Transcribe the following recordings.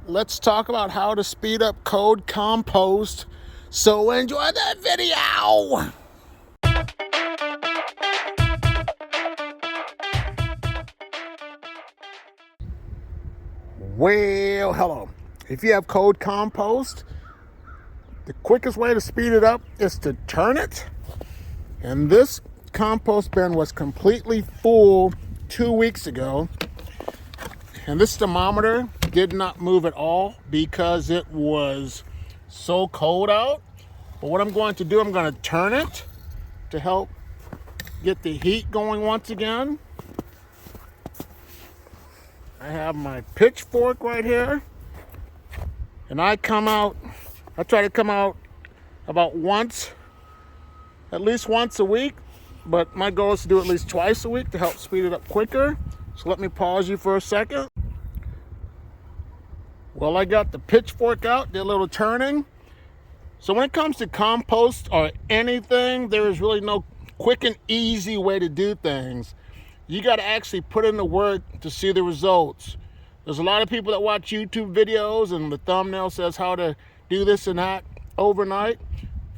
let's talk about how to speed up code compost. So enjoy that video. Well, hello. If you have code compost, the quickest way to speed it up is to turn it. And this compost bin was completely full 2 weeks ago. And this thermometer did not move at all because it was so cold out. But what I'm going to do, I'm going to turn it to help get the heat going once again. I have my pitchfork right here. And I try to come out about at least once a week. But my goal is to do at least twice a week to help speed it up quicker. So let me pause you for a second. Well, I got the pitchfork out, did a little turning. So when it comes to compost or anything, there is really no quick and easy way to do things. You got to actually put in the work to see the results. There's a lot of people that watch YouTube videos and the thumbnail says how to do this and that overnight.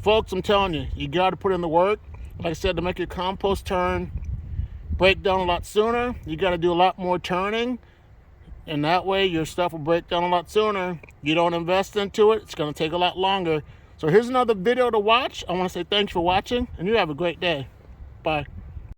Folks, I'm telling you, you got to put in the work. Like I said, to make your compost break down a lot sooner, you got to do a lot more turning. And that way your stuff will break down a lot sooner. You don't invest into it, it's going to take a lot longer. So here's another video to watch. I want to say thanks for watching, and you have a great day. Bye.